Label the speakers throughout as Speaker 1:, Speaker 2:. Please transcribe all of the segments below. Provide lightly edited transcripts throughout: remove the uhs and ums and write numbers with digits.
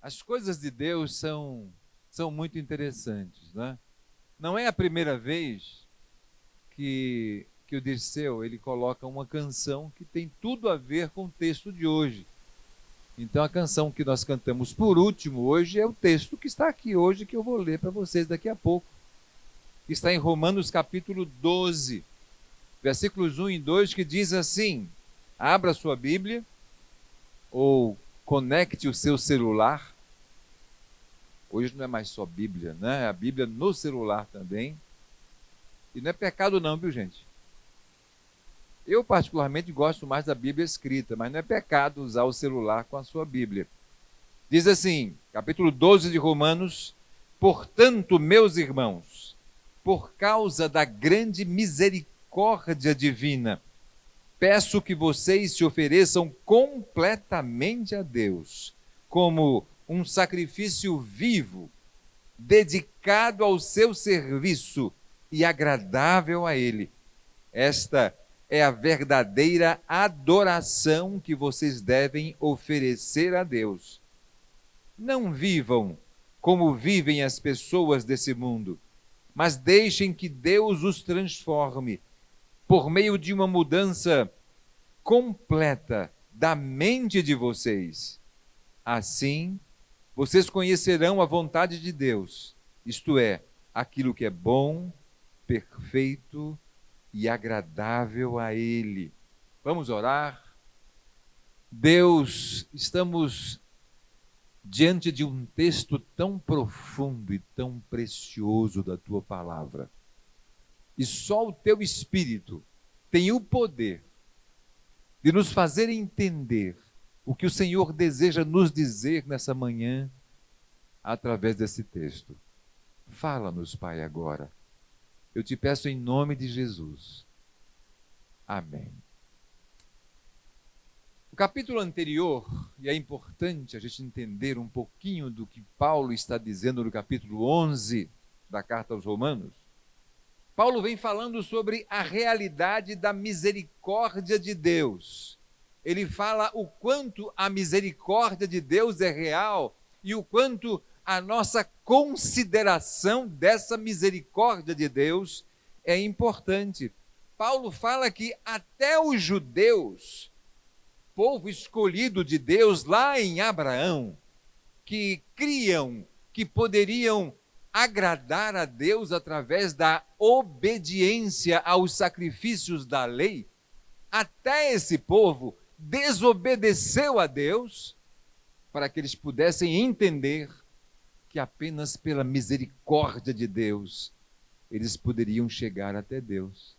Speaker 1: As coisas de Deus são muito interessantes, né? Não é a primeira vez que o Dirceu ele coloca uma canção que tem tudo a ver com o texto de hoje. Então a canção que nós cantamos por último hoje é o texto que está aqui hoje, que eu vou ler para vocês daqui a pouco. Está em Romanos capítulo 12, versículos 1 e 2, que diz assim: abra sua Bíblia ou conecte o seu celular. Hoje não é mais só Bíblia, né? É a Bíblia no celular também. E não é pecado não, viu, gente? Eu particularmente gosto mais da Bíblia escrita, mas não é pecado usar o celular com a sua Bíblia. Diz assim, capítulo 12 de Romanos: portanto, meus irmãos, por causa da grande misericórdia divina, peço que vocês se ofereçam completamente a Deus, como um sacrifício vivo, dedicado ao seu serviço e agradável a Ele. Esta é a verdadeira adoração que vocês devem oferecer a Deus. Não vivam como vivem as pessoas desse mundo, mas deixem que Deus os transforme por meio de uma mudança completa da mente de vocês. Assim, vocês conhecerão a vontade de Deus, isto é, aquilo que é bom, perfeito e agradável a Ele. Vamos orar? Deus, estamos diante de um texto tão profundo e tão precioso da Tua palavra. E só o Teu Espírito tem o poder de nos fazer entender o que o Senhor deseja nos dizer nessa manhã através desse texto. Fala-nos, Pai, agora. Eu te peço em nome de Jesus. Amém. O capítulo anterior, e é importante a gente entender um pouquinho do que Paulo está dizendo no capítulo 11 da carta aos Romanos. Paulo vem falando sobre a realidade da misericórdia de Deus. Ele fala o quanto a misericórdia de Deus é real e o quanto a nossa consideração dessa misericórdia de Deus é importante. Paulo fala que até os judeus, povo escolhido de Deus lá em Abraão, que criam que poderiam agradar a Deus através da obediência aos sacrifícios da lei, até esse povo desobedeceu a Deus para que eles pudessem entender que apenas pela misericórdia de Deus eles poderiam chegar até Deus.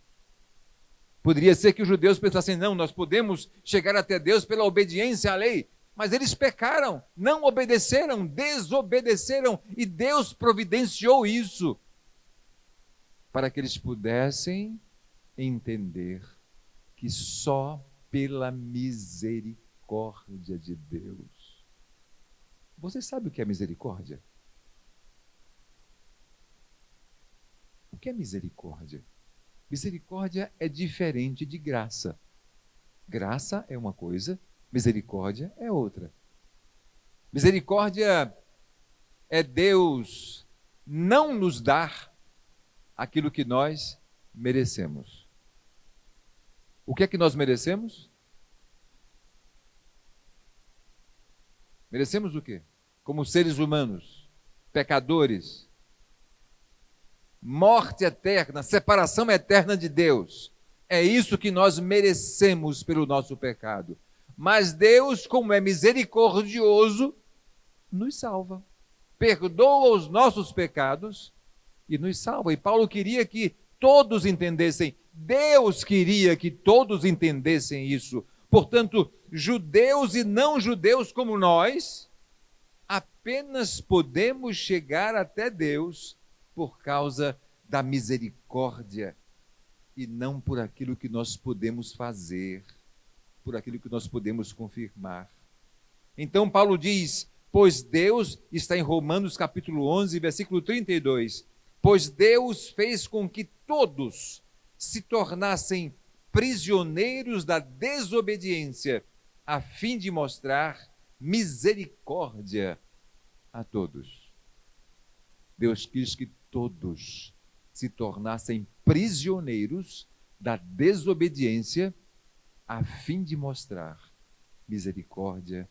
Speaker 1: Poderia ser que os judeus pensassem, não, nós podemos chegar até Deus pela obediência à lei, mas eles pecaram, não obedeceram, desobedeceram, e Deus providenciou isso para que eles pudessem entender que só pela misericórdia de Deus. Você sabe o que é misericórdia? O que é misericórdia? Misericórdia é diferente de graça. Graça é uma coisa, misericórdia é outra. Misericórdia é Deus não nos dar aquilo que nós merecemos. O que é que nós merecemos? Merecemos o quê? Como seres humanos, pecadores, morte eterna, separação eterna de Deus. É isso que nós merecemos pelo nosso pecado. Mas Deus, como é misericordioso, nos salva. Perdoa os nossos pecados e nos salva. E Paulo queria que todos entendessem, Deus queria que todos entendessem isso. Portanto, judeus e não judeus como nós, apenas podemos chegar até Deus por causa da misericórdia e não por aquilo que nós podemos fazer, por aquilo que nós podemos confirmar. Então Paulo diz, pois Deus, está em Romanos capítulo 11, versículo 32, pois Deus fez com que todos se tornassem prisioneiros da desobediência, a fim de mostrar misericórdia a todos. Deus quis que todos se tornassem prisioneiros da desobediência, a fim de mostrar misericórdia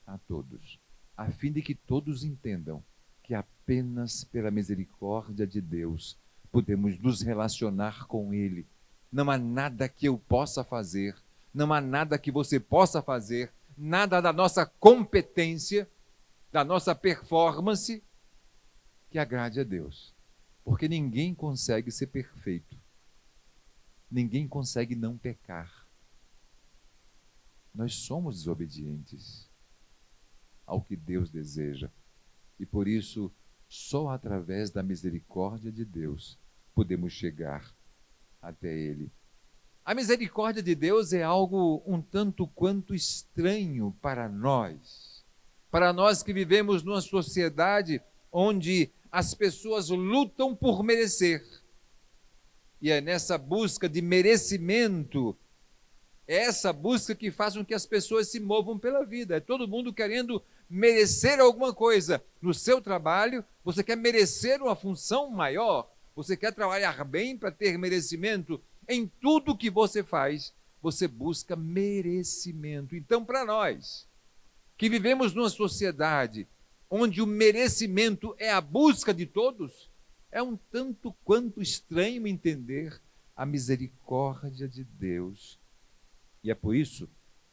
Speaker 1: a todos, a fim de que todos entendam que apenas pela misericórdia de Deus podemos nos relacionar com Ele. Não há nada que eu possa fazer, não há nada que você possa fazer, nada da nossa competência, da nossa performance, que agrade a Deus. Porque ninguém consegue ser perfeito. Ninguém consegue não pecar. Nós somos desobedientes ao que Deus deseja. E por isso, só através da misericórdia de Deus podemos chegar até Ele. A misericórdia de Deus é algo um tanto quanto estranho para nós. Para nós que vivemos numa sociedade onde as pessoas lutam por merecer. E é nessa busca de merecimento, é essa busca que faz com que as pessoas se movam pela vida. É todo mundo querendo merecer alguma coisa. No seu trabalho, você quer merecer uma função maior, você quer trabalhar bem para ter merecimento. Em tudo que você faz, você busca merecimento. Então, para nós, que vivemos numa sociedade onde o merecimento é a busca de todos, é um tanto quanto estranho entender a misericórdia de Deus. E é por isso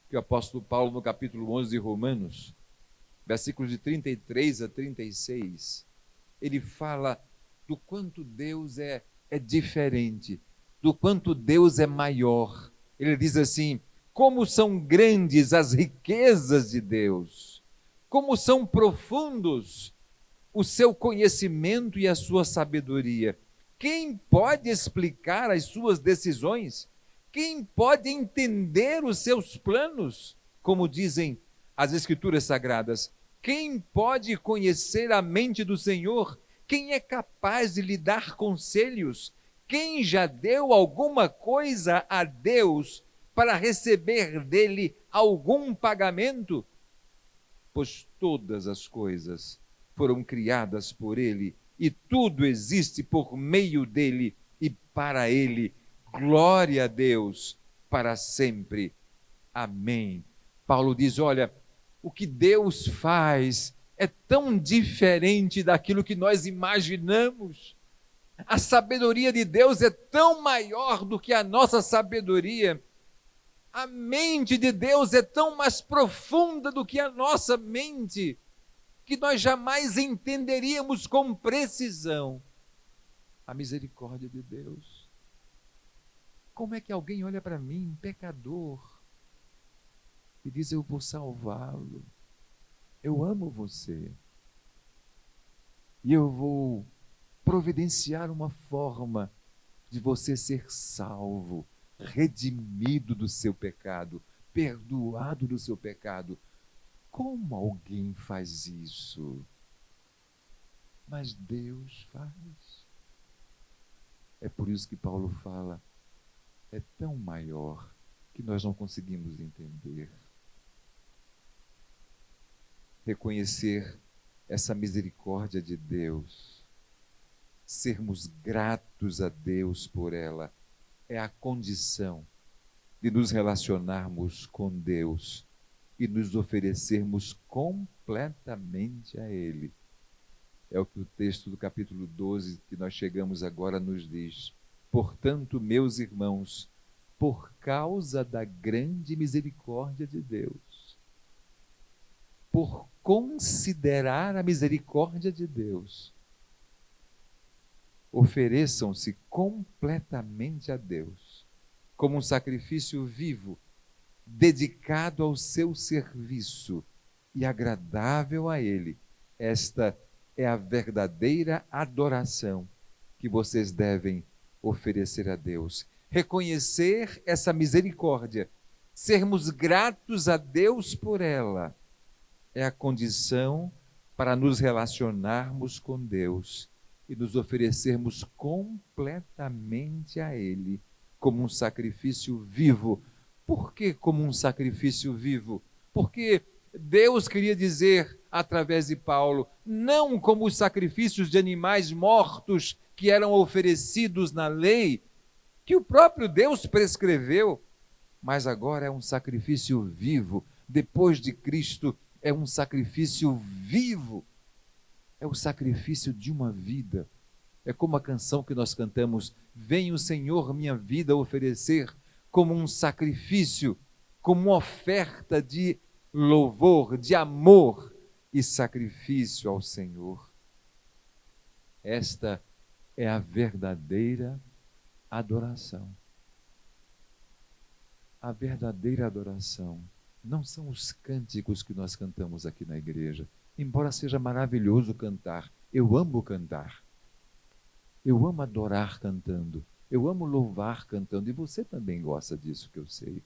Speaker 1: que o apóstolo Paulo, no capítulo 11 de Romanos, versículos de 33 a 36, ele fala do quanto Deus é diferente, do quanto Deus é maior. Ele diz assim: como são grandes as riquezas de Deus, como são profundos o seu conhecimento e a sua sabedoria. Quem pode explicar as suas decisões? Quem pode entender os seus planos? Como dizem as Escrituras Sagradas, quem pode conhecer a mente do Senhor? Quem é capaz de lhe dar conselhos? Quem já deu alguma coisa a Deus para receber dele algum pagamento? Pois todas as coisas foram criadas por ele, e tudo existe por meio dele e para ele. Glória a Deus para sempre. Amém. Paulo diz: olha, o que Deus faz é tão diferente daquilo que nós imaginamos. A sabedoria de Deus é tão maior do que a nossa sabedoria. A mente de Deus é tão mais profunda do que a nossa mente, que nós jamais entenderíamos com precisão a misericórdia de Deus. Como é que alguém olha para mim, pecador, e diz: eu vou salvá-lo, eu amo você, e eu vou providenciar uma forma de você ser salvo, redimido do seu pecado, perdoado do seu pecado. Como alguém faz isso? Mas Deus faz. É por isso que Paulo fala, é tão maior que nós não conseguimos entender. Reconhecer essa misericórdia de Deus, sermos gratos a Deus por ela, é a condição de nos relacionarmos com Deus e nos oferecermos completamente a Ele. É o que o texto do capítulo 12, que nós chegamos agora, nos diz. Portanto, meus irmãos, por causa da grande misericórdia de Deus, por considerar a misericórdia de Deus, ofereçam-se completamente a Deus, como um sacrifício vivo, dedicado ao seu serviço e agradável a Ele. Esta é a verdadeira adoração que vocês devem oferecer a Deus. Reconhecer essa misericórdia, sermos gratos a Deus por ela, é a condição para nos relacionarmos com Deus e nos oferecermos completamente a Ele, como um sacrifício vivo. Por que como um sacrifício vivo? Porque Deus queria dizer: através de Paulo, não como os sacrifícios de animais mortos que eram oferecidos na lei, que o próprio Deus prescreveu, mas agora é um sacrifício vivo. Depois de Cristo, é um sacrifício vivo. É o sacrifício de uma vida. É como a canção que nós cantamos: vem o Senhor minha vida oferecer como um sacrifício, como uma oferta de louvor, de amor e sacrifício ao Senhor. Esta é a verdadeira adoração. A verdadeira adoração não são os cânticos que nós cantamos aqui na igreja, embora seja maravilhoso cantar. Eu amo cantar. Eu amo adorar cantando. Eu amo louvar cantando. E você também gosta disso, que eu sei.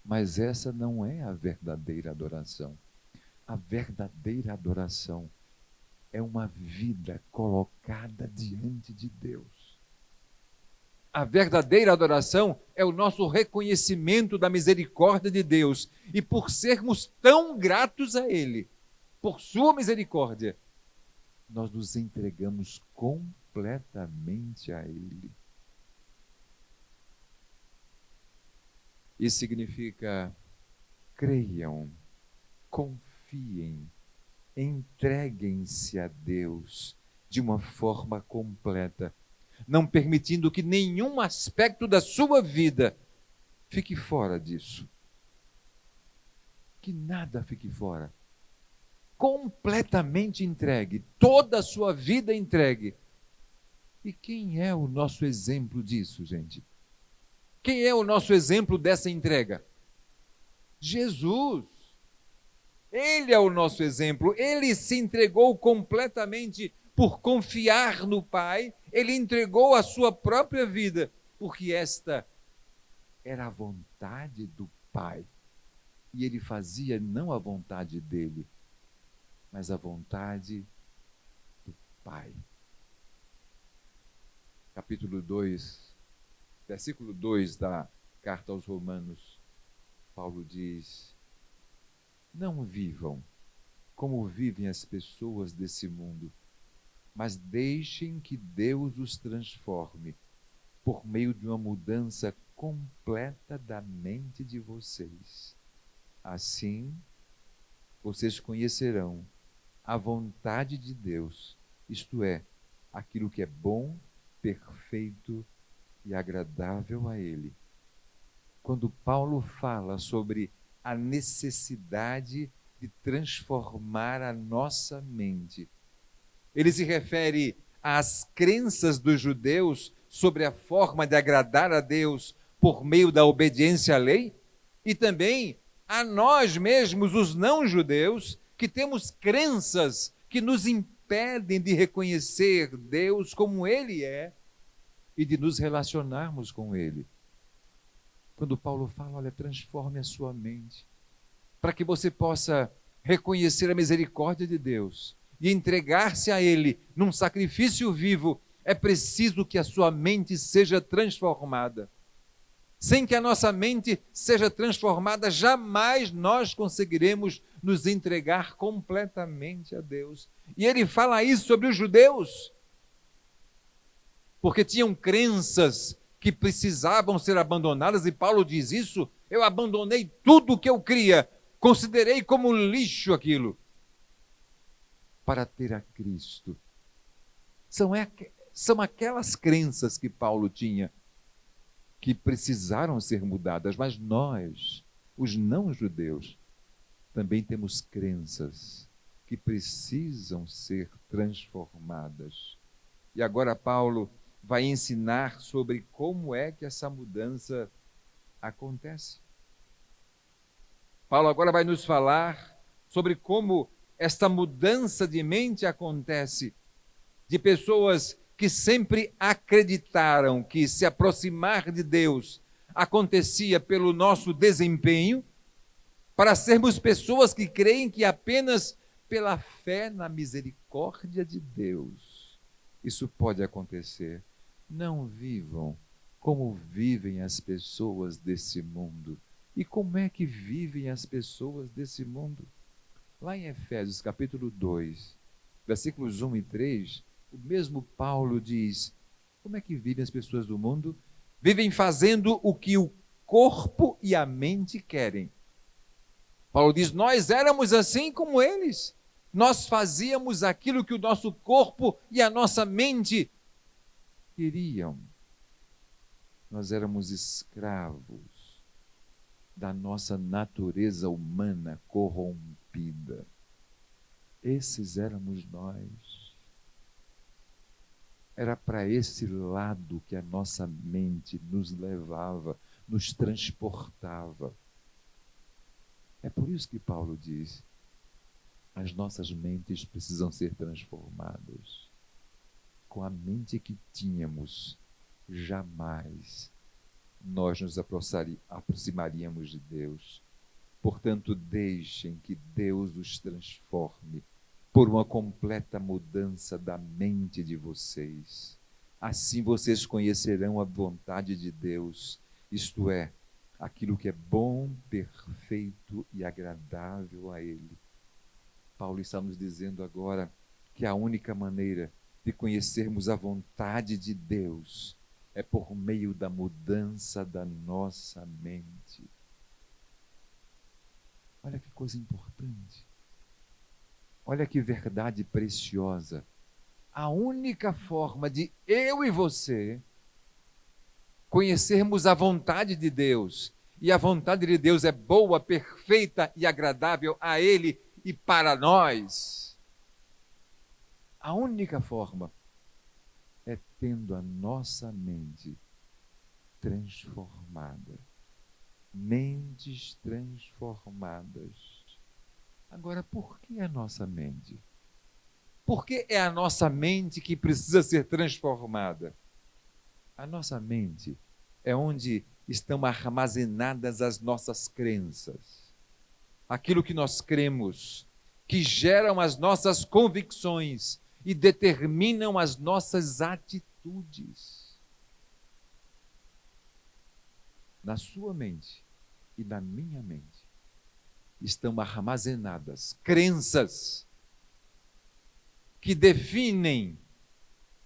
Speaker 1: Mas essa não é a verdadeira adoração. A verdadeira adoração é uma vida colocada diante de Deus. A verdadeira adoração é o nosso reconhecimento da misericórdia de Deus. E por sermos tão gratos a Ele, por sua misericórdia, nós nos entregamos completamente a Ele. Isso significa: creiam, confiem, entreguem-se a Deus de uma forma completa, não permitindo que nenhum aspecto da sua vida fique fora disso. Que nada fique fora. Completamente entregue, toda a sua vida entregue. E quem é o nosso exemplo disso, gente? Quem é o nosso exemplo dessa entrega? Jesus. Ele é o nosso exemplo. Ele se entregou completamente por confiar no Pai. Ele entregou a sua própria vida, porque esta era a vontade do Pai. E ele fazia não a vontade dele, mas a vontade do Pai. Capítulo 2, versículo 2 da carta aos Romanos, Paulo diz: não vivam como vivem as pessoas desse mundo, mas deixem que Deus os transforme por meio de uma mudança completa da mente de vocês. Assim, vocês conhecerão a vontade de Deus, isto é, aquilo que é bom, perfeito e agradável a Ele. Quando Paulo fala sobre a necessidade de transformar a nossa mente, ele se refere às crenças dos judeus sobre a forma de agradar a Deus por meio da obediência à lei, e também a nós mesmos, os não-judeus, que temos crenças que nos impedem de reconhecer Deus como Ele é e de nos relacionarmos com Ele. Quando Paulo fala, olha, transforme a sua mente, para que você possa reconhecer a misericórdia de Deus e entregar-se a Ele num sacrifício vivo, é preciso que a sua mente seja transformada. Sem que a nossa mente seja transformada, jamais nós conseguiremos nos entregar completamente a Deus. E ele fala isso sobre os judeus, porque tinham crenças que precisavam ser abandonadas, e Paulo diz isso: eu abandonei tudo o que eu cria, considerei como lixo aquilo, para ter a Cristo. São aquelas crenças que Paulo tinha, que precisaram ser mudadas, mas nós, os não-judeus, também temos crenças que precisam ser transformadas. E agora Paulo vai ensinar sobre como é que essa mudança acontece. Paulo agora vai nos falar sobre como esta mudança de mente acontece, de pessoas que sempre acreditaram que se aproximar de Deus acontecia pelo nosso desempenho, para sermos pessoas que creem que apenas pela fé na misericórdia de Deus isso pode acontecer. Não vivam como vivem as pessoas desse mundo. E como é que vivem as pessoas desse mundo? Lá em Efésios, capítulo 2, versículos 1 e 3, o mesmo Paulo diz: como é que vivem as pessoas do mundo? Vivem fazendo o que o corpo e a mente querem. Paulo diz: nós éramos assim como eles. Nós fazíamos aquilo que o nosso corpo e a nossa mente queriam. Nós éramos escravos da nossa natureza humana corrompida. Esses éramos nós. Era para esse lado que a nossa mente nos levava, nos transportava. É por isso que Paulo diz: as nossas mentes precisam ser transformadas. Com a mente que tínhamos, jamais nós nos aproximaríamos de Deus. Portanto, deixem que Deus os transforme por uma completa mudança da mente de vocês. Assim vocês conhecerão a vontade de Deus, isto é, aquilo que é bom, perfeito e agradável a Ele. Paulo está nos dizendo agora que a única maneira de conhecermos a vontade de Deus é por meio da mudança da nossa mente. Olha que coisa importante. Olha que verdade preciosa. A única forma de eu e você conhecermos a vontade de Deus, e a vontade de Deus é boa, perfeita e agradável a Ele e para nós, a única forma é tendo a nossa mente transformada. Mentes transformadas. Agora, por que a nossa mente? Por que é a nossa mente que precisa ser transformada? A nossa mente é onde estão armazenadas as nossas crenças. Aquilo que nós cremos, que geram as nossas convicções e determinam as nossas atitudes. Na sua mente e na minha mente estão armazenadas crenças que definem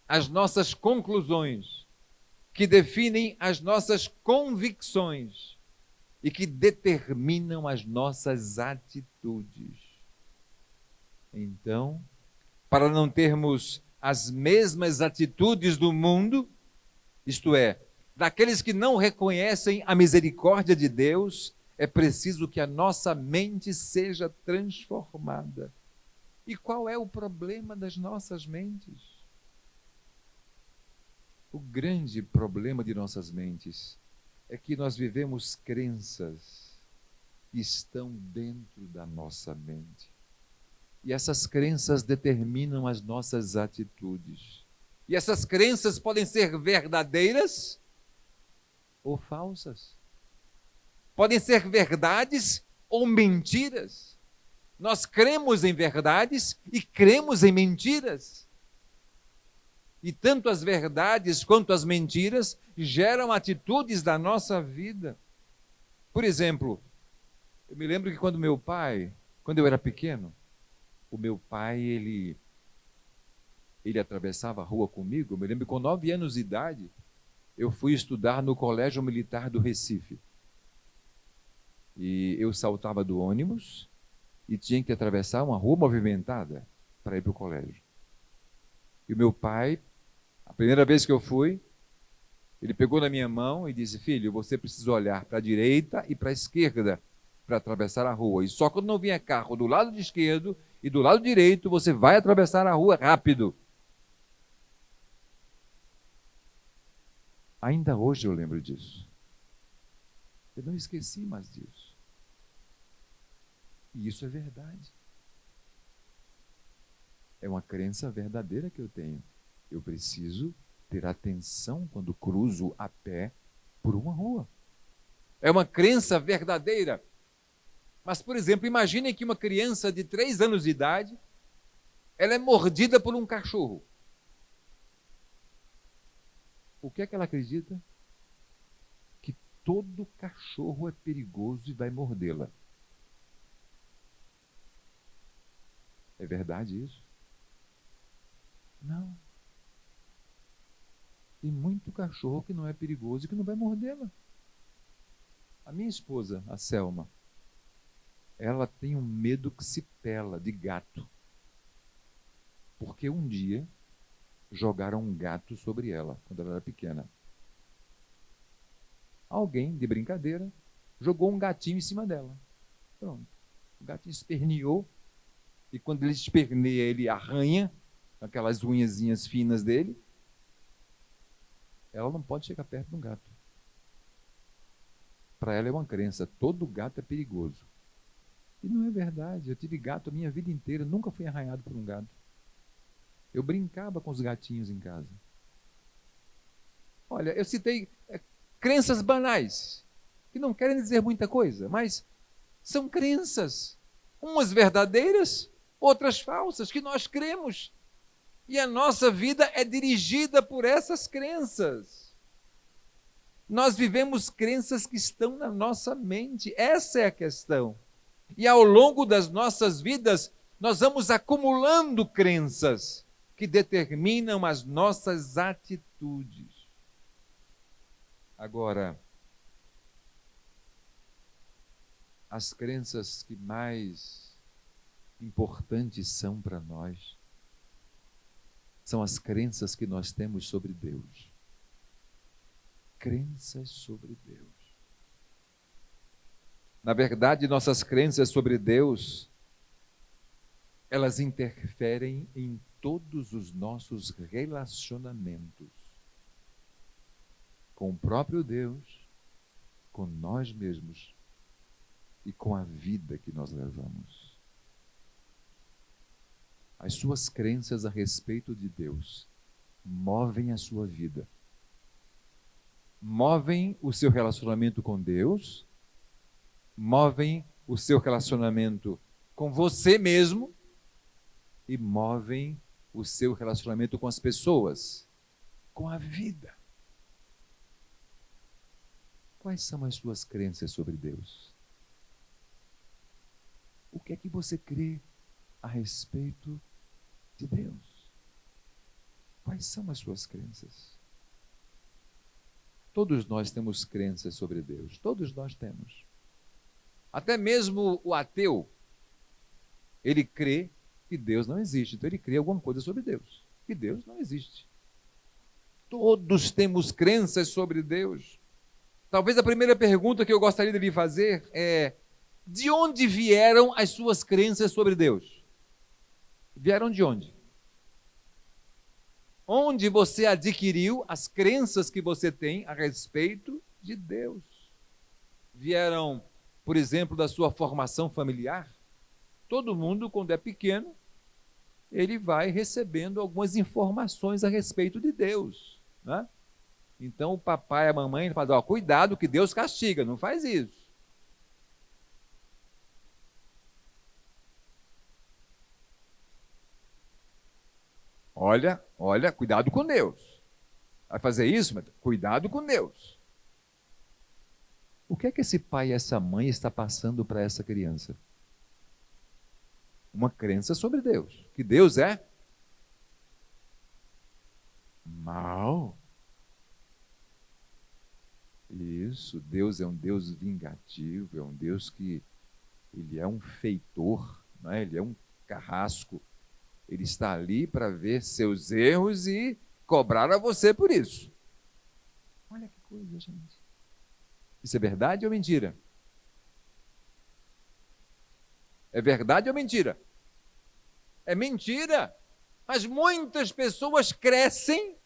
Speaker 1: as nossas conclusões, que definem as nossas convicções e que determinam as nossas atitudes. Então, para não termos as mesmas atitudes do mundo, isto é, daqueles que não reconhecem a misericórdia de Deus, é preciso que a nossa mente seja transformada. E qual é o problema das nossas mentes? O grande problema de nossas mentes é que nós vivemos crenças que estão dentro da nossa mente. E essas crenças determinam as nossas atitudes. E essas crenças podem ser verdadeiras ou falsas. Podem ser verdades ou mentiras. Nós cremos em verdades e cremos em mentiras. E tanto as verdades quanto as mentiras geram atitudes da nossa vida. Por exemplo, eu me lembro que quando eu era pequeno, o meu pai, ele atravessava a rua comigo. Eu me lembro que com 9 anos de idade, eu fui estudar no Colégio Militar do Recife. E eu saltava do ônibus e tinha que atravessar uma rua movimentada para ir para o colégio. E o meu pai, a primeira vez que eu fui, ele pegou na minha mão e disse: filho, você precisa olhar para a direita e para a esquerda para atravessar a rua. E só quando não vier carro do lado esquerdo e do lado direito, você vai atravessar a rua rápido. Ainda hoje eu lembro disso. Eu não esqueci mais disso. E isso é verdade. É uma crença verdadeira que eu tenho. Eu preciso ter atenção quando cruzo a pé por uma rua. É uma crença verdadeira. Mas, por exemplo, imaginem que uma criança de 3 anos de idade, ela é mordida por um cachorro. O que é que ela acredita? Que todo cachorro é perigoso e vai mordê-la. É verdade isso? Não. Tem muito cachorro que não é perigoso e que não vai mordê-la. A minha esposa, a Selma, ela tem um medo que se pela de gato. Porque um dia jogaram um gato sobre ela, quando ela era pequena. Alguém, de brincadeira, jogou um gatinho em cima dela. Pronto. O gatinho esperneou, e quando ele esperneia, ele arranha aquelas unhazinhas finas dele. Ela não pode chegar perto de um gato. Para ela é uma crença, todo gato é perigoso. E não é verdade, eu tive gato a minha vida inteira, nunca fui arranhado por um gato. Eu brincava com os gatinhos em casa. Olha, eu citei crenças banais, que não querem dizer muita coisa, mas são crenças, umas verdadeiras, outras falsas, que nós cremos. E a nossa vida é dirigida por essas crenças. Nós vivemos crenças que estão na nossa mente, essa é a questão. E ao longo das nossas vidas, nós vamos acumulando crenças que determinam as nossas atitudes. Agora, as crenças que mais importantes são para nós são as crenças que nós temos sobre Deus. Crenças sobre Deus. Na verdade, nossas crenças sobre Deus, elas interferem em todos os nossos relacionamentos. Com o próprio Deus, com nós mesmos e com a vida que nós levamos. As suas crenças a respeito de Deus movem a sua vida. Movem o seu relacionamento com Deus, movem o seu relacionamento com você mesmo e movem o seu relacionamento com as pessoas, com a vida. Quais são as suas crenças sobre Deus? O que é que você crê a respeito de Deus? Quais são as suas crenças? Todos nós temos crenças sobre Deus, todos nós temos. Até mesmo o ateu, ele crê que Deus não existe, então ele crê alguma coisa sobre Deus, que Deus não existe. Todos temos crenças sobre Deus. Talvez a primeira pergunta que eu gostaria de lhe fazer é: de onde vieram as suas crenças sobre Deus? Vieram de onde? Onde você adquiriu as crenças que você tem a respeito de Deus? Vieram, por exemplo, da sua formação familiar? Todo mundo, quando é pequeno, ele vai recebendo algumas informações a respeito de Deus, né? Então o papai e a mamãe falam: cuidado que Deus castiga, não faz isso. Olha, cuidado com Deus. Vai fazer isso, mas cuidado com Deus. O que é que esse pai e essa mãe está passando para essa criança? Uma crença sobre Deus. Que Deus é mal. Isso, Deus é um Deus vingativo, é um Deus que ele é um feitor, né? Ele é um carrasco. Ele está ali para ver seus erros e cobrar a você por isso. Olha que coisa, gente. Isso é verdade ou mentira? É verdade ou mentira? É mentira. Mas muitas pessoas crescem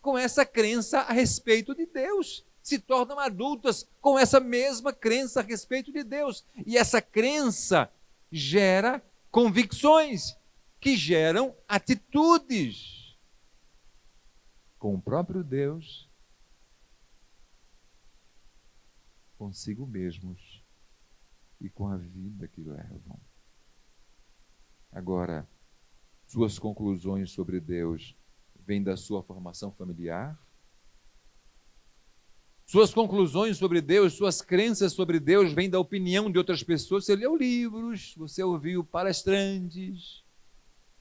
Speaker 1: com essa crença a respeito de Deus. Se tornam adultas com essa mesma crença a respeito de Deus. E essa crença gera convicções, que geram atitudes com o próprio Deus, consigo mesmos e com a vida que levam. Agora, suas conclusões sobre Deus vêm da sua formação familiar? Suas conclusões sobre Deus, suas crenças sobre Deus vêm da opinião de outras pessoas. Você leu livros, você ouviu palestrantes,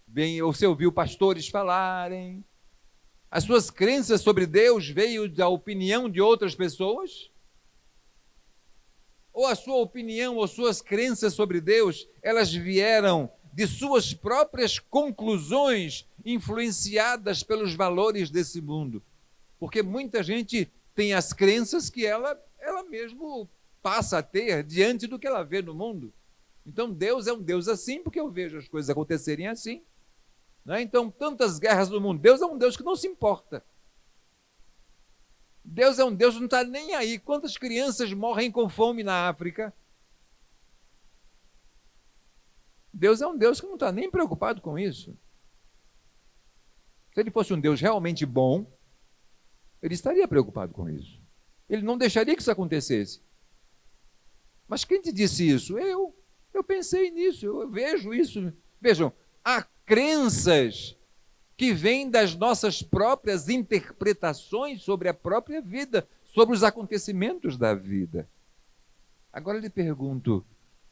Speaker 1: você ouviu pastores falarem. As suas crenças sobre Deus veio da opinião de outras pessoas? Ou a sua opinião ou suas crenças sobre Deus, elas vieram de suas próprias conclusões, influenciadas pelos valores desse mundo? Porque muita gente tem as crenças que ela mesmo passa a ter diante do que ela vê no mundo. Então Deus é um Deus assim, porque eu vejo as coisas acontecerem assim. Né? Então, tantas guerras no mundo. Deus é um Deus que não se importa. Deus é um Deus que não está nem aí. Quantas crianças morrem com fome na África? Deus é um Deus que não está nem preocupado com isso. Se ele fosse um Deus realmente bom, ele estaria preocupado com isso. Ele não deixaria que isso acontecesse. Mas quem te disse isso? Eu pensei nisso, eu vejo isso. Vejam, há crenças que vêm das nossas próprias interpretações sobre a própria vida, sobre os acontecimentos da vida. Agora eu lhe pergunto,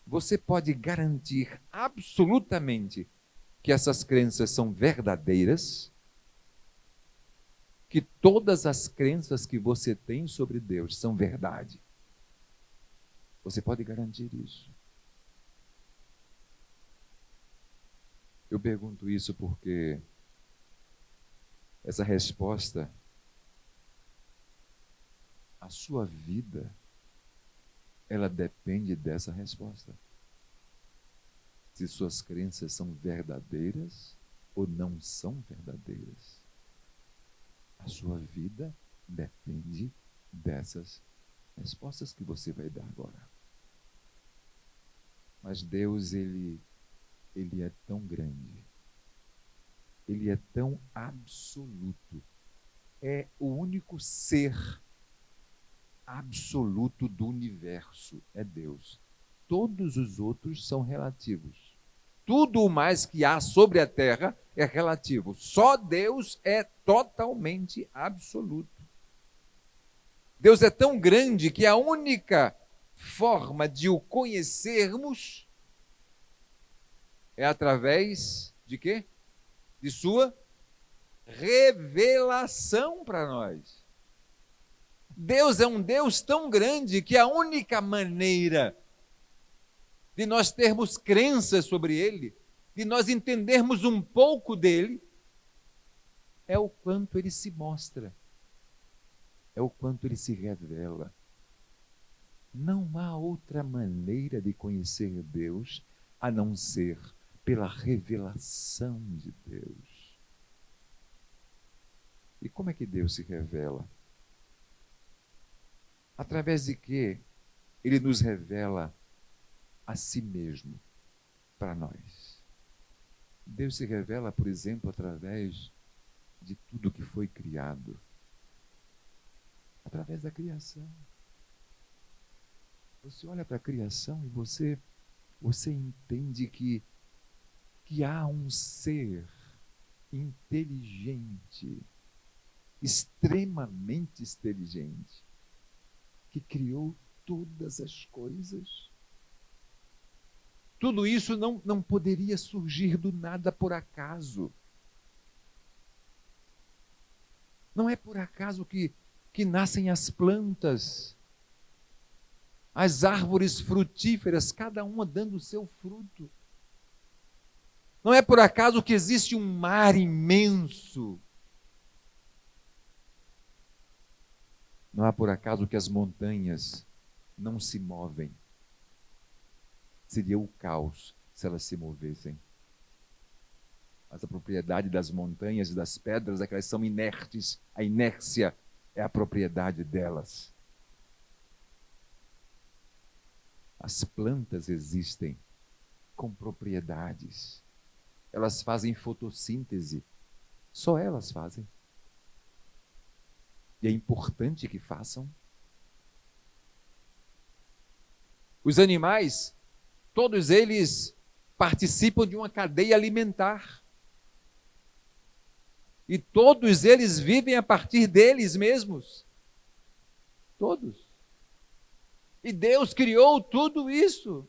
Speaker 1: você pode garantir absolutamente que essas crenças são verdadeiras? Que todas as crenças que você tem sobre Deus são verdade? Você pode garantir isso? Eu pergunto isso porque essa resposta, a sua vida, ela depende dessa resposta. Se suas crenças são verdadeiras ou não são verdadeiras. A sua vida depende dessas respostas que você vai dar agora. Mas Deus, ele é tão grande. Ele é tão absoluto. É o único ser absoluto do universo. É Deus. Todos os outros são relativos. Tudo o mais que há sobre a terra é relativo. Só Deus é totalmente absoluto. Deus é tão grande que a única forma de o conhecermos é através de quê? De sua revelação para nós. Deus é um Deus tão grande que a única maneira de nós termos crenças sobre Ele, de nós entendermos um pouco dEle, é o quanto Ele se mostra, é o quanto Ele se revela. Não há outra maneira de conhecer Deus a não ser pela revelação de Deus. E como é que Deus se revela? Através de quê? Ele nos revela a si mesmo para nós. Deus se revela, por exemplo, através de tudo que foi criado. Através da criação. Você olha para a criação e você entende que há um ser inteligente, extremamente inteligente, que criou todas as coisas. Tudo isso não poderia surgir do nada por acaso. Não é por acaso que nascem as plantas, as árvores frutíferas, cada uma dando o seu fruto. Não é por acaso que existe um mar imenso. Não é por acaso que as montanhas não se movem. Seria o caos se elas se movessem. Mas a propriedade das montanhas e das pedras é que elas são inertes. A inércia é a propriedade delas. As plantas existem com propriedades. Elas fazem fotossíntese. Só elas fazem. E é importante que façam. Os animais, todos eles participam de uma cadeia alimentar. E todos eles vivem a partir deles mesmos. Todos. E Deus criou tudo isso.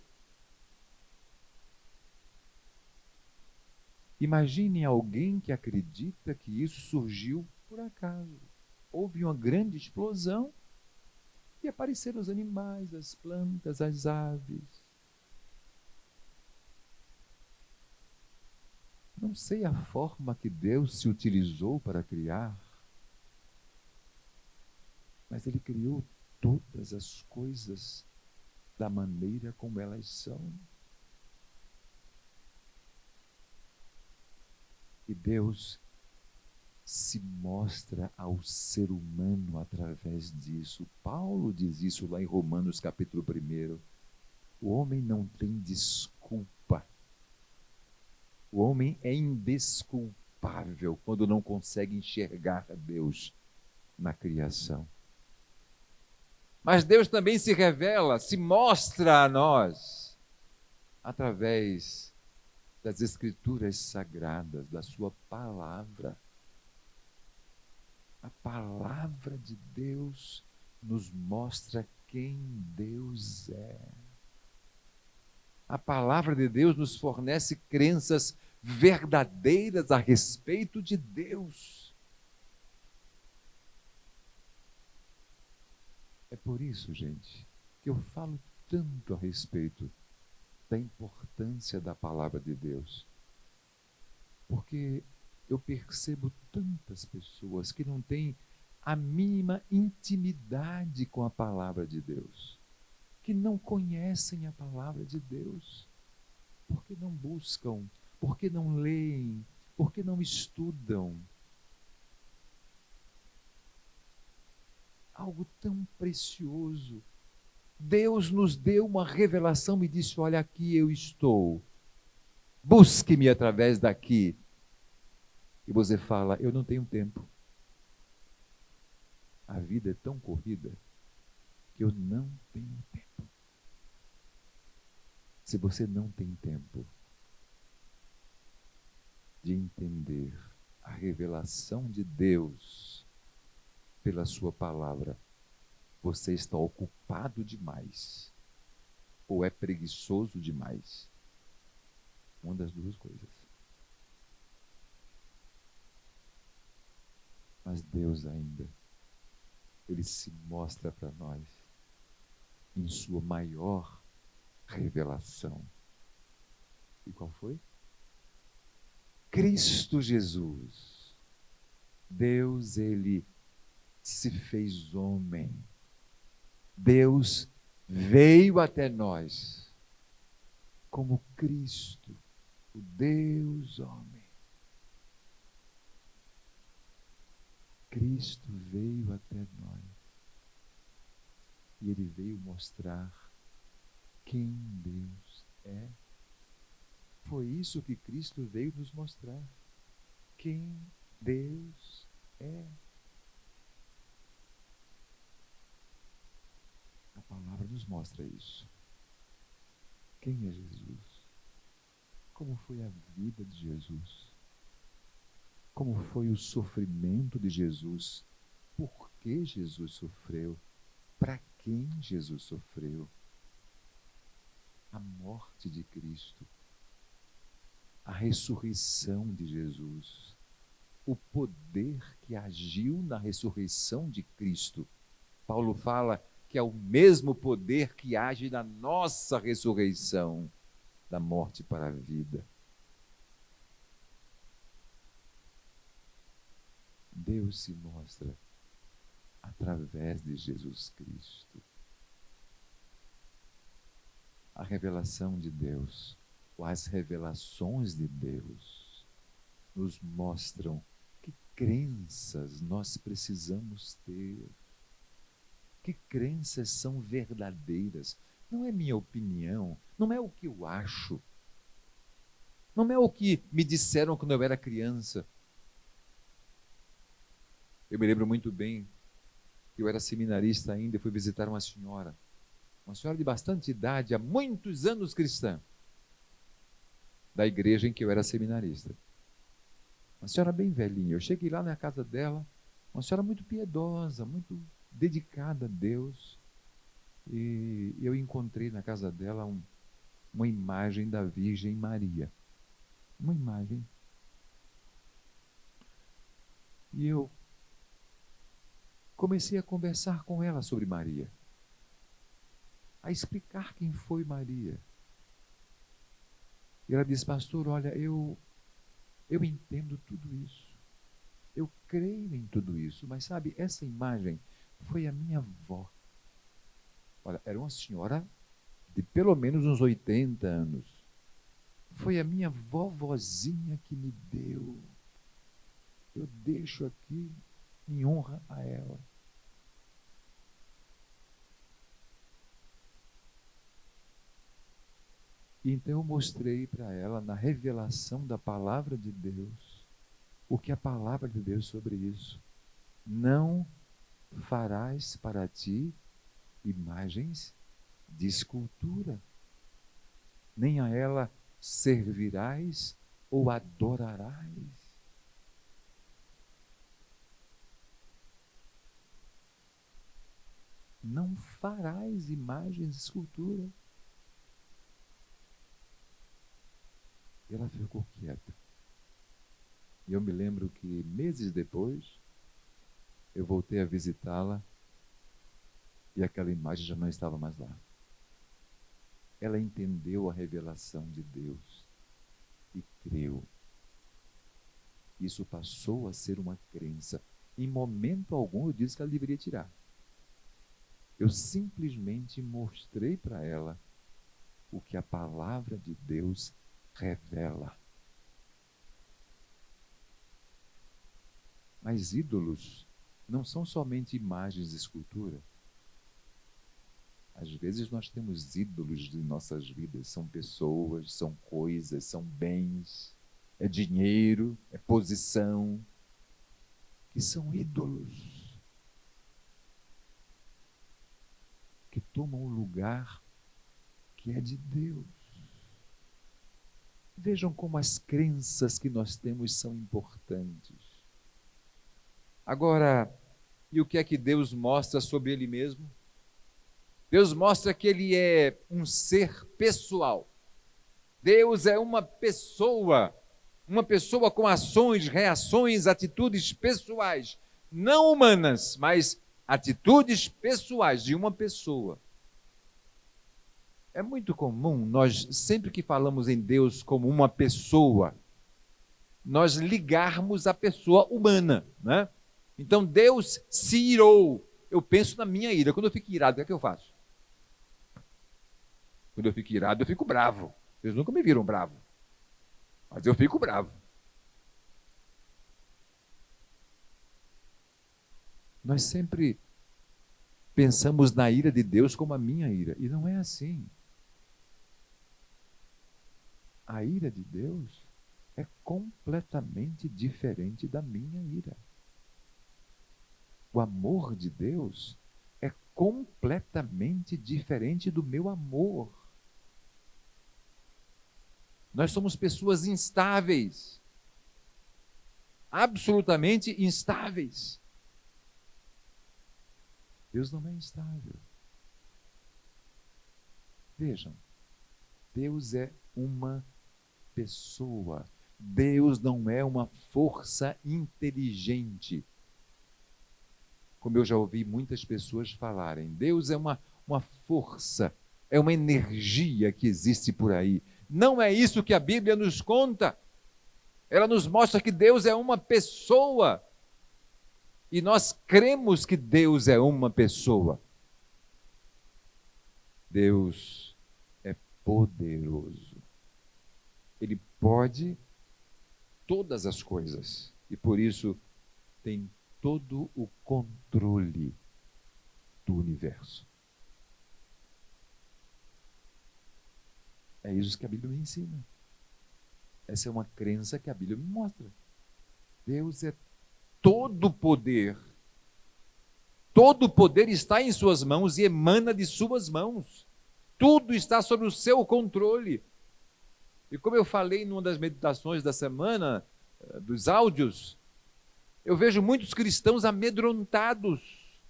Speaker 1: Imagine alguém que acredita que isso surgiu por acaso. Houve uma grande explosão e apareceram os animais, as plantas, as aves. Não sei a forma que Deus se utilizou para criar, mas Ele criou todas as coisas da maneira como elas são. E Deus se mostra ao ser humano através disso. Paulo diz isso lá em Romanos capítulo 1. O homem não tem desculpa. O homem é indesculpável quando não consegue enxergar Deus na criação. Mas Deus também se revela, se mostra a nós através das Escrituras Sagradas, da sua palavra. A palavra de Deus nos mostra quem Deus é. A palavra de Deus nos fornece crenças verdadeiras a respeito de Deus. É por isso, gente, que eu falo tanto a respeito da importância da palavra de Deus. Porque eu percebo tantas pessoas que não têm a mínima intimidade com a palavra de Deus, que não conhecem a palavra de Deus, porque não buscam, porque não leem, porque não estudam. Algo tão precioso. Deus nos deu uma revelação e disse: olha, aqui eu estou. Busque-me através daqui. E você fala: eu não tenho tempo. A vida é tão corrida que eu não tenho tempo. Se você não tem tempo de entender a revelação de Deus pela sua palavra, você está ocupado demais ou é preguiçoso demais. Uma das duas coisas. Mas Deus ainda, Ele se mostra para nós em sua maior revelação. E qual foi? Cristo Jesus. Deus, Ele se fez homem. Deus veio até nós como Cristo, o Deus homem. Cristo veio até nós e Ele veio mostrar quem Deus é. Foi isso que Cristo veio nos mostrar, quem Deus é. A palavra nos mostra isso. Quem é Jesus? Como foi a vida de Jesus? Como foi o sofrimento de Jesus? Por que Jesus sofreu? Para quem Jesus sofreu? A morte de Cristo, a ressurreição de Jesus, o poder que agiu na ressurreição de Cristo. Paulo fala que é o mesmo poder que age na nossa ressurreição, da morte para a vida. Deus se mostra através de Jesus Cristo. A revelação de Deus, ou as revelações de Deus, nos mostram que crenças nós precisamos ter. Que crenças são verdadeiras. Não é minha opinião, não é o que eu acho, não é o que me disseram quando eu era criança. Eu me lembro muito bem que eu era seminarista ainda e fui visitar uma senhora de bastante idade, há muitos anos cristã, da igreja em que eu era seminarista. Uma senhora bem velhinha. Eu cheguei lá na casa dela, uma senhora muito piedosa, muito dedicada a Deus, e eu encontrei na casa dela uma imagem da Virgem Maria. Uma imagem. E eu comecei a conversar com ela sobre Maria, a explicar quem foi Maria. E ela disse: pastor, olha, eu entendo tudo isso. Eu creio em tudo isso. Mas sabe, essa imagem foi a minha avó. Olha, era uma senhora de pelo menos uns 80 anos. Foi a minha vovozinha que me deu. Eu deixo aqui em honra a ela. E então eu mostrei para ela, na revelação da palavra de Deus, o que a palavra de Deus sobre isso. Não farás para ti imagens de escultura, nem a ela servirás ou adorarás. Não farás imagens de escultura. E ela ficou quieta. E eu me lembro que meses depois, eu voltei a visitá-la e aquela imagem já não estava mais lá. Ela entendeu a revelação de Deus e creu. Isso passou a ser uma crença. Em momento algum eu disse que ela deveria tirar. Eu simplesmente mostrei para ela o que a palavra de Deus revela. Mas ídolos não são somente imagens de escultura. Às vezes nós temos ídolos de nossas vidas. São pessoas, são coisas, são bens, é dinheiro, é posição, que são ídolos, que tomam o lugar que é de Deus. Vejam como as crenças que nós temos são importantes. Agora, e o que é que Deus mostra sobre Ele mesmo? Deus mostra que Ele é um ser pessoal. Deus é uma pessoa com ações, reações, atitudes pessoais, não humanas, mas atitudes pessoais de uma pessoa. É muito comum nós, sempre que falamos em Deus como uma pessoa, nós ligarmos a pessoa humana, né? Então Deus se irou. Eu penso na minha ira. Quando eu fico irado, o que é que eu faço? Quando eu fico irado, eu fico bravo. Vocês nunca me viram bravo. Mas eu fico bravo. Nós sempre pensamos na ira de Deus como a minha ira. E não é assim. A ira de Deus é completamente diferente da minha ira. O amor de Deus é completamente diferente do meu amor. Nós somos pessoas instáveis, absolutamente instáveis. Deus não é instável. Vejam, Deus é uma pessoa. Deus não é uma força inteligente. Como eu já ouvi muitas pessoas falarem, Deus é uma força, é uma energia que existe por aí. Não é isso que a Bíblia nos conta. Ela nos mostra que Deus é uma pessoa. E nós cremos que Deus é uma pessoa. Deus é poderoso. Ele pode todas as coisas. E por isso tem todo o controle do universo. É isso que a Bíblia me ensina. Essa é uma crença que a Bíblia me mostra. Deus é todo poder. Todo poder está em suas mãos e emana de suas mãos. Tudo está sob o seu controle. E como eu falei numa das meditações da semana, dos áudios, eu vejo muitos cristãos amedrontados.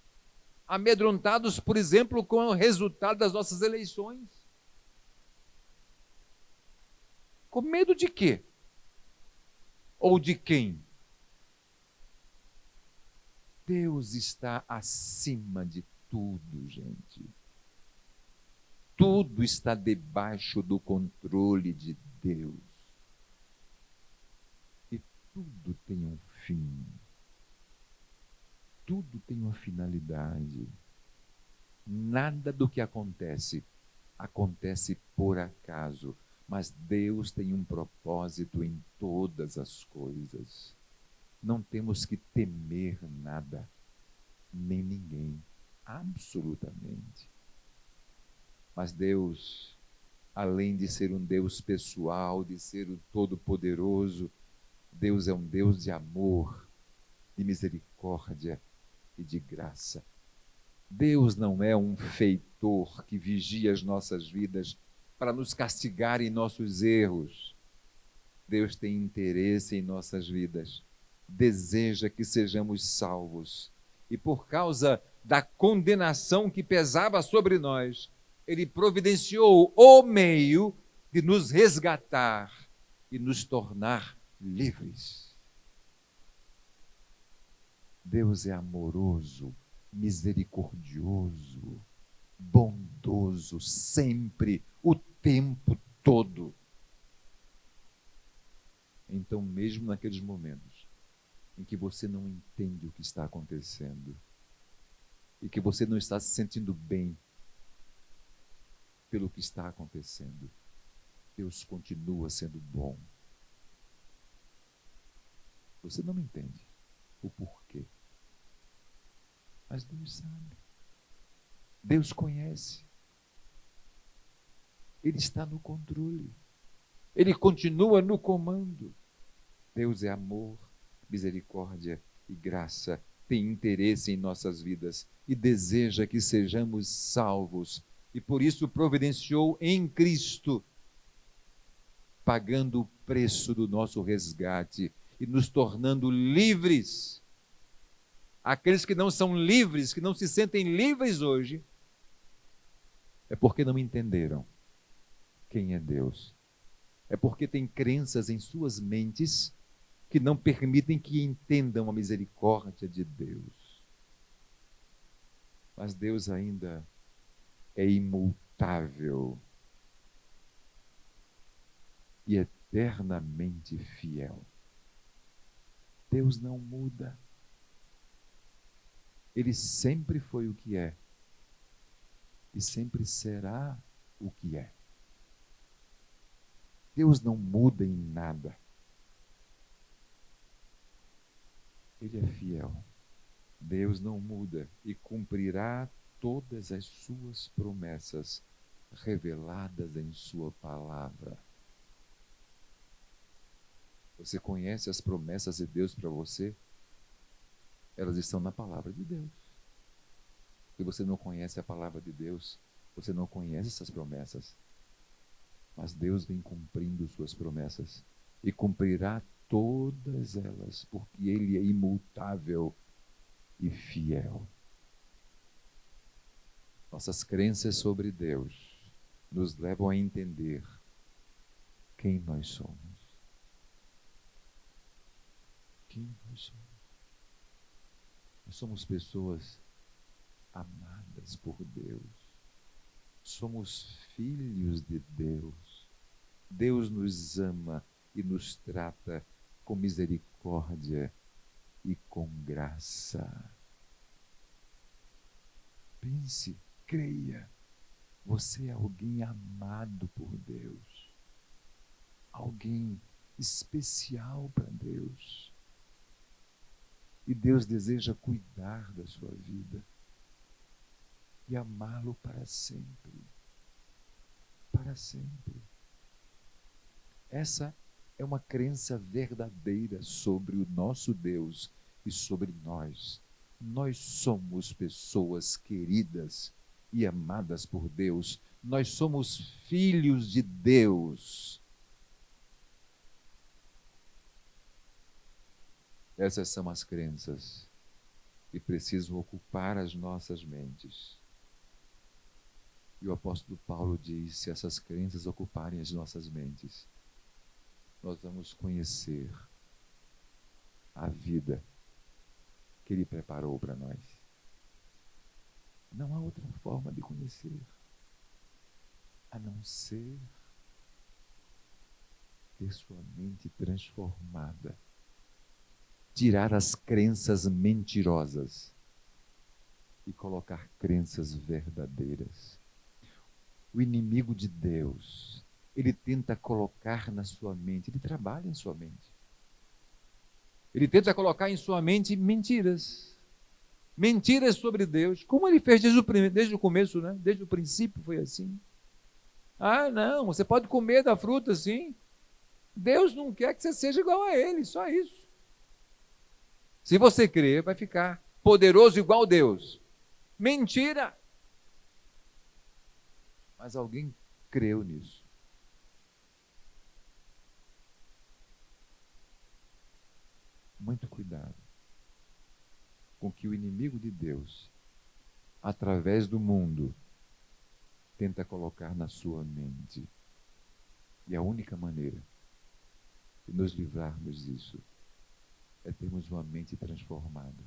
Speaker 1: amedrontados, por exemplo, com o resultado das nossas eleições. Com medo de quê? Ou de quem? Deus está acima de tudo, gente. Tudo está debaixo do controle de Deus. E tudo tem um fim. Tudo tem uma finalidade. Nada do que acontece por acaso, mas Deus tem um propósito em todas as coisas. Não temos que temer nada, nem ninguém, absolutamente. Mas Deus, além de ser um Deus pessoal, de ser o Todo-Poderoso, Deus é um Deus de amor, de misericórdia e de graça. Deus não é um feitor que vigia as nossas vidas para nos castigar em nossos erros. Deus tem interesse em nossas vidas, deseja que sejamos salvos. E por causa da condenação que pesava sobre nós, Ele providenciou o meio de nos resgatar e nos tornar livres. Deus é amoroso, misericordioso, bondoso, sempre, o tempo todo. Então, mesmo naqueles momentos em que você não entende o que está acontecendo e que você não está se sentindo bem pelo que está acontecendo, Deus continua sendo bom. Você não entende o porquê, mas Deus sabe. Deus conhece. Ele está no controle. Ele continua no comando. Deus é amor, misericórdia e graça. Tem interesse em nossas vidas e deseja que sejamos salvos. E por isso providenciou em Cristo, pagando o preço do nosso resgate e nos tornando livres. Aqueles que não são livres, que não se sentem livres hoje, é porque não entenderam quem é Deus. É porque tem crenças em suas mentes que não permitem que entendam a misericórdia de Deus. Mas Deus ainda é imutável e eternamente fiel. Deus não muda. Ele sempre foi o que é e sempre será o que é. Deus não muda em nada. Ele é fiel. Deus não muda e cumprirá todas as suas promessas reveladas em sua palavra. Você conhece as promessas de Deus para você? Elas estão na palavra de Deus. Se você não conhece a palavra de Deus, você não conhece essas promessas. Mas Deus vem cumprindo suas promessas e cumprirá todas elas, porque Ele é imutável e fiel. Nossas crenças sobre Deus nos levam a entender quem nós somos. Quem nós somos? Nós somos pessoas amadas por Deus. Somos filhos de Deus. Deus nos ama e nos trata com misericórdia e com graça. Pense, creia, você é alguém amado por Deus. Alguém especial para Deus. E Deus deseja cuidar da sua vida e amá-lo para sempre. Para sempre. Essa é uma crença verdadeira sobre o nosso Deus e sobre nós. Nós somos pessoas queridas e amadas por Deus. Nós somos filhos de Deus. Essas são as crenças e precisam ocupar as nossas mentes. E o apóstolo Paulo diz: se essas crenças ocuparem as nossas mentes, nós vamos conhecer a vida que Ele preparou para nós. Não há outra forma de conhecer, a não ser ter sua mente transformada, tirar as crenças mentirosas e colocar crenças verdadeiras. O inimigo de Deus, ele tenta colocar na sua mente, ele trabalha em sua mente. Ele tenta colocar em sua mente mentiras. Mentiras sobre Deus, como ele fez desde o começo, né? Desde o princípio foi assim. Ah, não, você pode comer da fruta, sim. Deus não quer que você seja igual a ele, só isso. Se você crer, vai ficar poderoso igual a Deus. Mentira! Mas alguém creu nisso. Muito cuidado com que o inimigo de Deus, através do mundo, tenta colocar na sua mente. E a única maneira de nos livrarmos disso é termos uma mente transformada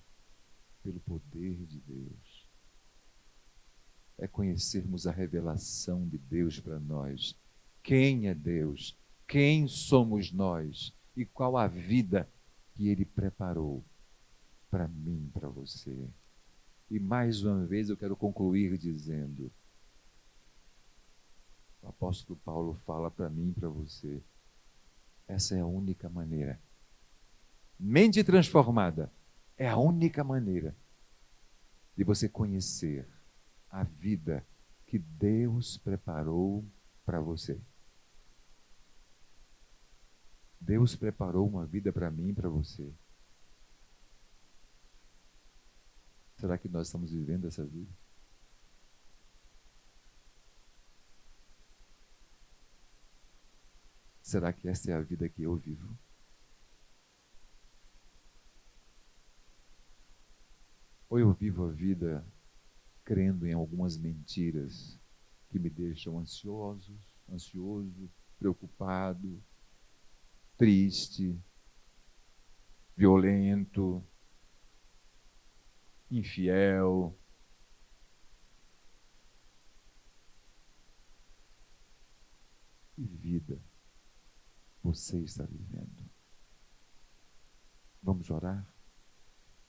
Speaker 1: pelo poder de Deus. É conhecermos a revelação de Deus para nós. Quem é Deus? Quem somos nós? E qual a vida que Ele preparou para mim, para você. E mais uma vez eu quero concluir dizendo, o apóstolo Paulo fala para mim e para você, essa é a única maneira. Mente transformada é a única maneira de você conhecer a vida que Deus preparou para você. Deus preparou uma vida para mim e para você. Será que nós estamos vivendo essa vida? Será que essa é a vida que eu vivo? Ou eu vivo a vida crendo em algumas mentiras que me deixam ansioso, preocupado, triste, violento, infiel. Que vida você está vivendo? Vamos orar?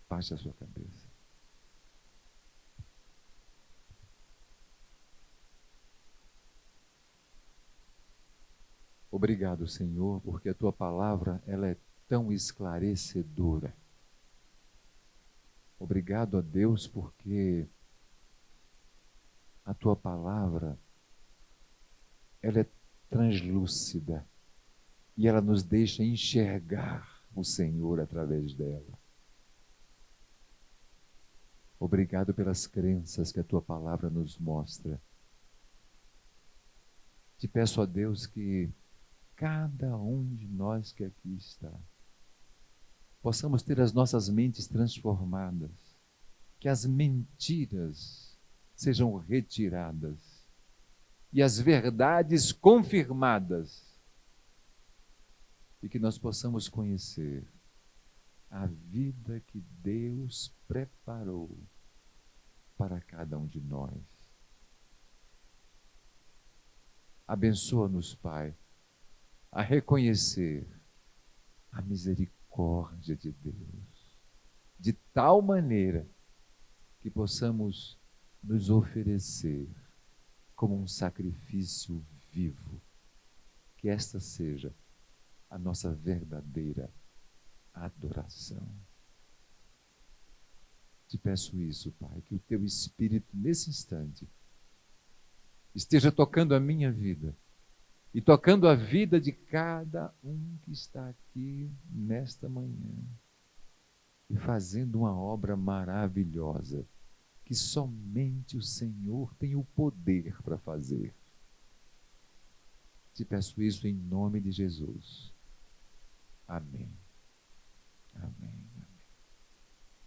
Speaker 1: Baixe a sua cabeça. Obrigado, Senhor, porque a Tua palavra ela é tão esclarecedora. Obrigado a Deus porque a Tua palavra ela é translúcida e ela nos deixa enxergar o Senhor através dela. Obrigado pelas crenças que a Tua palavra nos mostra. Te peço a Deus que cada um de nós que aqui está, possamos ter as nossas mentes transformadas, que as mentiras sejam retiradas e as verdades confirmadas, e que nós possamos conhecer a vida que Deus preparou para cada um de nós. Abençoa-nos, Pai, a reconhecer a misericórdia de Deus, de tal maneira que possamos nos oferecer como um sacrifício vivo, que esta seja a nossa verdadeira adoração. Te peço isso, Pai, que o Teu Espírito, nesse instante, esteja tocando a minha vida e tocando a vida de cada um que está aqui nesta manhã e fazendo uma obra maravilhosa que somente o Senhor tem o poder para fazer. Te peço isso em nome de Jesus. Amém. Amém.